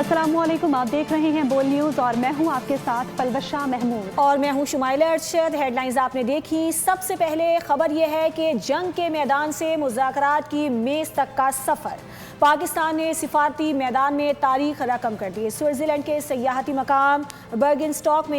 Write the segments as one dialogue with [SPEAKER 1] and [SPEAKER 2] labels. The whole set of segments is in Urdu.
[SPEAKER 1] السلام علیکم، آپ دیکھ رہے ہیں بول نیوز اور میں ہوں آپ کے ساتھ پلوشہ محمود
[SPEAKER 2] اور میں ہوں شمائلہ ارشد۔ ہیڈ لائنز آپ نے دیکھی۔ سب سے پہلے خبر یہ ہے کہ جنگ کے میدان سے مذاکرات کی میز تک کا سفر، پاکستان نے سفارتی میدان میں تاریخ رقم کر دی۔ سوئٹزرلینڈ کے سیاحتی مقام برگن اسٹاک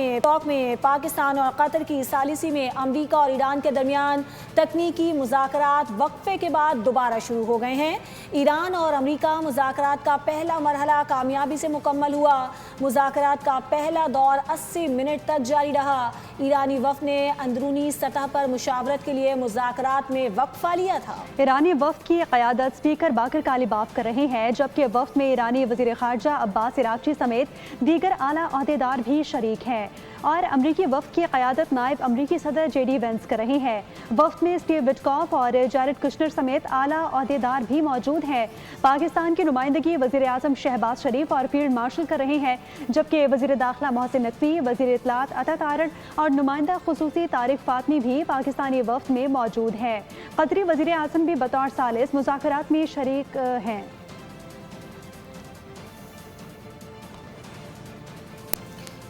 [SPEAKER 2] میں پاکستان اور قطر کی ثالثی میں امریکہ اور ایران کے درمیان تکنیکی مذاکرات وقفے کے بعد دوبارہ شروع ہو گئے ہیں۔ ایران اور امریکہ مذاکرات کا پہلا مرحلہ کامیابی سے مکمل ہوا۔ مذاکرات کا پہلا دور 80 منٹ تک جاری رہا۔ ایرانی وفد نے اندرونی سطح پر مشاورت کے لیے مذاکرات میں وقفہ لیا تھا۔
[SPEAKER 1] ایرانی وفد کی قیادت اسپیکر باقر کالیباف کر رہے ہیں، جبکہ وفد میں ایرانی وزیر خارجہ عباس عراقچی سمیت دیگر اعلیٰ عہدیدار بھی شریک ہیں اور امریکی وفد کی قیادت نائب امریکی صدر جے ڈی وینس کر رہے ہیں۔ وفد میں اسٹیو وٹکاف اور جیرڈ کشنر سمیت اعلیٰ عہدیدار بھی موجود ہیں۔ پاکستان کی نمائندگی وزیر اعظم شہباز شریف اور فیلڈ مارشل کر رہے ہیں، جبکہ وزیر داخلہ محسن نقوی، وزیر اطلاعات عطا تارڑ اور نمائندہ خصوصی طارق فاطمی بھی پاکستانی وفد میں موجود ہیں۔ قطری وزیر اعظم بھی بطور ثالث مذاکرات میں شریک ہیں۔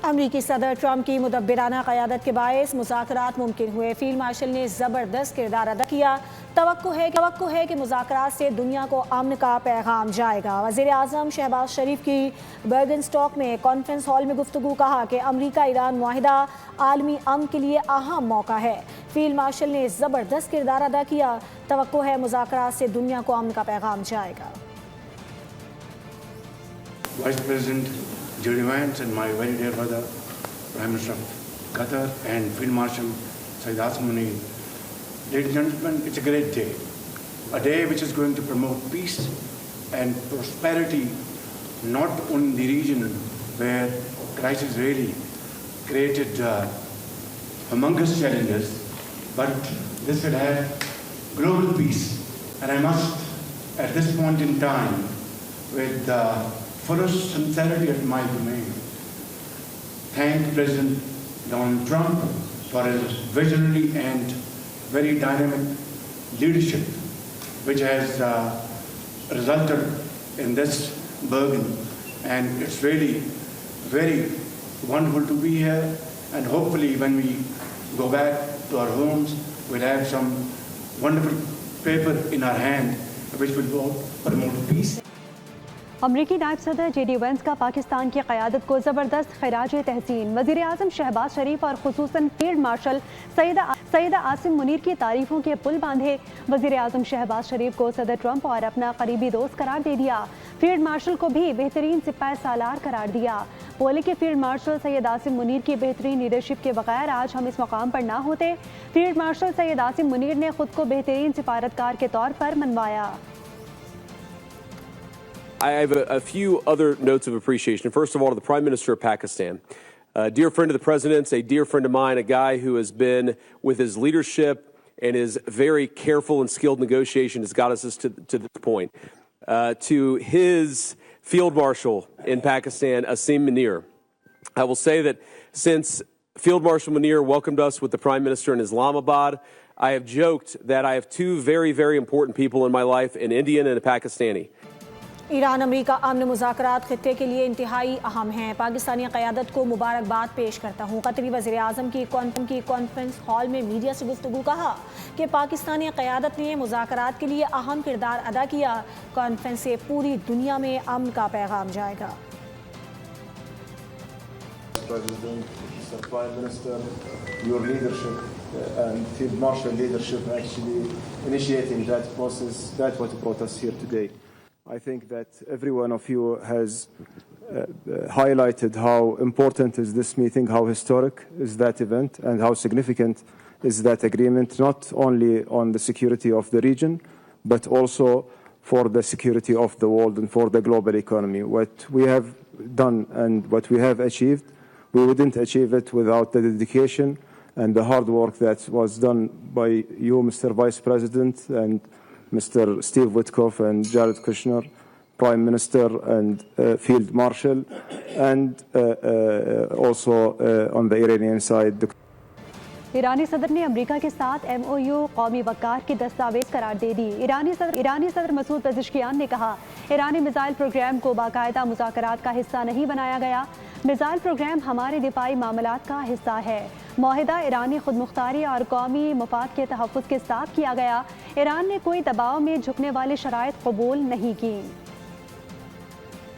[SPEAKER 2] امریکی صدر ٹرمپ کی مدبرانہ قیادت کے باعث مذاکرات ممکن ہوئے۔ فیلڈ مارشل نے زبردست کردار ادا کیا۔ توقع ہے کہ مذاکرات سے دنیا کو امن کا پیغام جائے گا۔ وزیر اعظم شہباز شریف کی برگن اسٹاک میں کانفرنس ہال میں گفتگو، کہا کہ امریکہ ایران معاہدہ عالمی امن کے لیے اہم موقع ہے۔ فیلڈ مارشل نے زبردست کردار ادا کیا۔ توقع ہے مذاکرات سے دنیا کو امن کا پیغام جائے گا۔
[SPEAKER 3] Vice President J.D. Vance and my very dear brother, Prime Minister of Qatar and Field Marshal Syed Asim Munir. Ladies and gentlemen, it's a great day. A day which is going to promote peace and prosperity, not only in the region where crisis really created humongous challenges, but this will have global peace. And I must, at this point in time, with fullest sincerity at my domain, thank President Donald Trump for his visionary and very dynamic leadership, which has resulted in this Bergen. And it's really very wonderful to be here. And hopefully when we go back to our homes, we'll have some wonderful paper in our hand which will promote peace.
[SPEAKER 1] امریکی نائب صدر جے ڈی وینس کا پاکستان کی قیادت کو زبردست خراج تحسین۔ وزیر اعظم شہباز شریف اور خصوصاً فیلڈ مارشل سید عاصم منیر کی تعریفوں کے پل باندھے۔ وزیر اعظم شہباز شریف کو صدر ٹرمپ اور اپنا قریبی دوست قرار دے دیا۔ فیلڈ مارشل کو بھی بہترین سپاہ سالار قرار دیا۔ بولے کہ فیلڈ مارشل سید عاصم منیر کی بہترین لیڈرشپ کے بغیر آج ہم اس مقام پر نہ ہوتے۔ فیلڈ مارشل سید عاصم منیر نے خود کو بہترین سفارتکار کے طور پر منوایا۔
[SPEAKER 4] I have a few other notes of appreciation. First of all, to the Prime Minister of Pakistan, a dear friend of the President's, a dear friend of mine, a guy who has been, with his leadership and his very careful and skilled negotiation, has got us to this point. To his Field Marshal in Pakistan, Asim Munir, I will say that since Field Marshal Munir welcomed us with the Prime Minister in Islamabad, I have joked that I have two very, very important people in my life, an Indian and a Pakistani.
[SPEAKER 2] Iran امریکہ امن مذاکرات خطے کے لیے انتہائی اہم ہیں۔ پاکستانی قیادت کو مبارکباد پیش کرتا ہوں۔ قطری وزیر اعظم کی کانفرنس ہال میں میڈیا سے گفتگو، کہا کہ پاکستانی قیادت نے مذاکرات کے لیے اہم کردار ادا کیا۔ کانفرنس سے پوری دنیا میں امن کا پیغام جائے گا۔
[SPEAKER 5] Prime Minister, your leadership and Field Marshal leadership actually initiating that process, that's what brought us here today. I think that every one of you has highlighted how important is this meeting, how historic is that event, and how significant is that agreement, not only on the security of the region, but also for the security of the world and for the global economy. What we have done and what we have achieved, we wouldn't achieve it without the dedication and the hard work that was done by you, Mr. Vice President, and Mr. Steve Witkoff and Jared Kushner, Prime Minister and Field Marshal, and also on the Iranian side.
[SPEAKER 1] ایرانی صدر نے امریکہ کے ساتھ MOU قومی وقار کی دستاویز قرار دے دی۔ ایرانی صدر مسعود پزشکیان نے کہا ایرانی میزائل پروگرام کو باقاعدہ مذاکرات کا حصہ نہیں بنایا گیا۔ میزائل پروگرام ہمارے دفاعی معاملات کا حصہ ہے۔ معاہدہ ایرانی خود مختاری اور قومی مفاد کے تحفظ کے ساتھ کیا گیا۔ ایران نے کوئی دباؤ میں جھکنے والی شرائط قبول نہیں کی۔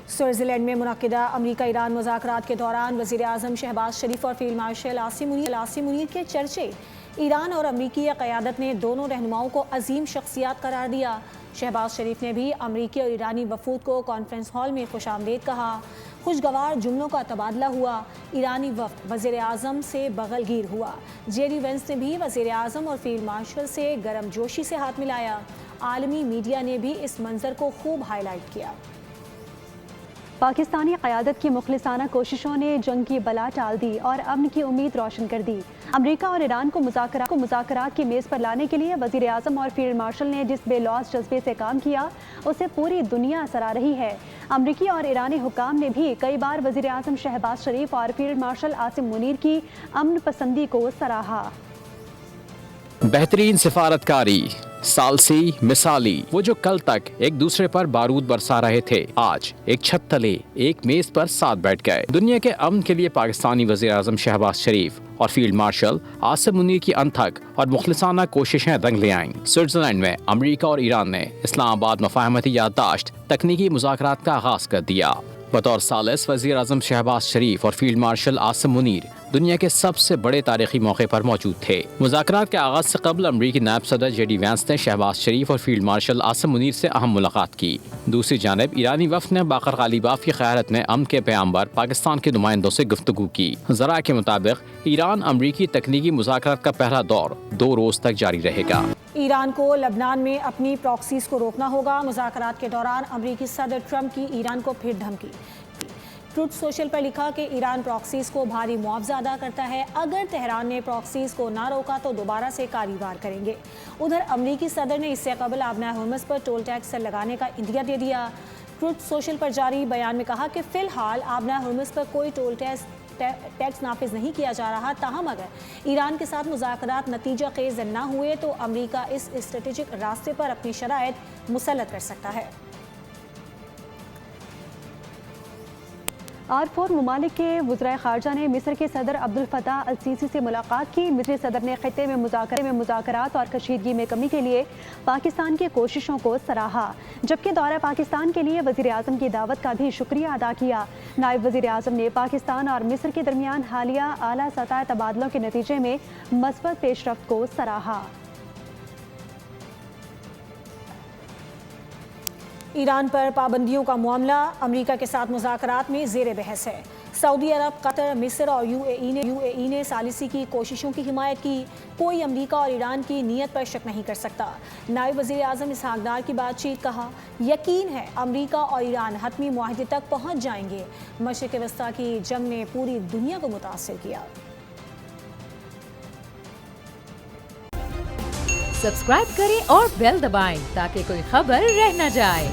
[SPEAKER 2] سوئٹزرلینڈ میں منعقدہ امریکہ ایران مذاکرات کے دوران وزیر اعظم شہباز شریف اور فیلڈ مارشل عاصم منیر کے چرچے۔ ایران اور امریکی قیادت نے دونوں رہنماؤں کو عظیم شخصیات قرار دیا۔ شہباز شریف نے بھی امریکی اور ایرانی وفود کو کانفرنس ہال میں خوش آمدید کہا۔ خوشگوار جملوں کا تبادلہ ہوا۔ ایرانی وفد وزیر اعظم سے بغل گیر ہوا۔ JD وینس نے بھی وزیر اعظم اور فیلڈ مارشل سے گرم جوشی سے ہاتھ ملایا۔ عالمی میڈیا نے بھی اس منظر کو خوب ہائی لائٹ کیا۔
[SPEAKER 1] پاکستانی قیادت کی مخلصانہ کوششوں نے جنگ کی بلا ٹال دی اور امن کی امید روشن کر دی۔ امریکہ اور ایران کو مذاکرات کی میز پر لانے کے لیے وزیر اعظم اور فیلڈ مارشل نے جس بے لوث جذبے سے کام کیا اسے پوری دنیا سراہ رہی ہے۔ امریکی اور ایرانی حکام نے بھی کئی بار وزیر اعظم شہباز شریف اور فیلڈ مارشل عاصم منیر کی امن پسندی کو سراہا۔
[SPEAKER 6] بہترین سفارتکاری، ثالثی مثالی، وہ جو کل تک ایک دوسرے پر بارود برسا رہے تھے آج ایک چھت تلے ایک میز پر ساتھ بیٹھ گئے۔ دنیا کے امن کے لیے پاکستانی وزیر اعظم شہباز شریف اور فیلڈ مارشل عاصم منیر کی انتھک اور مخلصانہ کوششیں رنگ لے آئیں۔ سوئٹزرلینڈ میں امریکہ اور ایران نے اسلام آباد مفاہمتی یادداشت تکنیکی مذاکرات کا آغاز کر دیا۔ بطور ثالث وزیر اعظم شہباز شریف اور فیلڈ مارشل عاصم منیر دنیا کے سب سے بڑے تاریخی موقع پر موجود تھے۔ مذاکرات کے آغاز سے قبل امریکی نائب صدر JD وینس نے شہباز شریف اور فیلڈ مارشل عاصم منیر سے اہم ملاقات کی۔ دوسری جانب ایرانی وفد نے باقر غالیباف کی قیادت میں امن کے پیامبر پاکستان کے نمائندوں سے گفتگو کی۔ ذرائع کے مطابق ایران امریکی تکنیکی مذاکرات کا پہلا دور 2 روز تک جاری رہے گا۔
[SPEAKER 2] ایران کو لبنان میں اپنی پراکسیز کو روکنا ہوگا۔ مذاکرات کے دوران امریکی صدر ٹرمپ کی ایران کو پھر دھمکی۔ ٹروتھ سوشل پر لکھا کہ ایران پراکسیز کو بھاری معاوضہ ادا کرتا ہے، اگر تہران نے پراکسیز کو نہ روکا تو دوبارہ سے کاری وار کریں گے۔ ادھر امریکی صدر نے اس سے قبل آبنائے ہرمز پر ٹول ٹیکس لگانے کا عندیہ دے دیا۔ ٹروتھ سوشل پر جاری بیان میں کہا کہ فی الحال آبنائے ہرمز پر کوئی ٹول ٹیکس نافذ نہیں کیا جا رہا، تاہم اگر ایران کے ساتھ مذاکرات نتیجہ خیز نہ ہوئے تو امریکہ اس اسٹریٹجک راستے پر اپنی شرائط مسلط کر سکتا ہے۔
[SPEAKER 1] R4 ممالک کے وزرائے خارجہ نے مصر کے صدر عبدالفتاح السیسی سے ملاقات کی۔ مصری صدر نے خطے میں مذاکرات اور کشیدگی میں کمی کے لیے پاکستان کی کوششوں کو سراہا، جبکہ دورہ پاکستان کے لیے وزیر اعظم کی دعوت کا بھی شکریہ ادا کیا۔ نائب وزیر اعظم نے پاکستان اور مصر کے درمیان حالیہ اعلیٰ سطح تبادلوں کے نتیجے میں مثبت پیش رفت کو سراہا۔
[SPEAKER 2] ایران پر پابندیوں کا معاملہ امریکہ کے ساتھ مذاکرات میں زیر بحث ہے۔ سعودی عرب، قطر، مصر اور UAE نے ثالثی کی کوششوں کی حمایت کی۔ کوئی امریکہ اور ایران کی نیت پر شک نہیں کر سکتا۔ نائب وزیر اعظم اسحاق ڈار کی بات چیت، کہا یقین ہے امریکہ اور ایران حتمی معاہدے تک پہنچ جائیں گے۔ مشرق وسطیٰ کی جنگ نے پوری دنیا کو متاثر کیا۔
[SPEAKER 7] سبسکرائب کریں اور بیل دبائیں تاکہ کوئی خبر رہ نہ جائے۔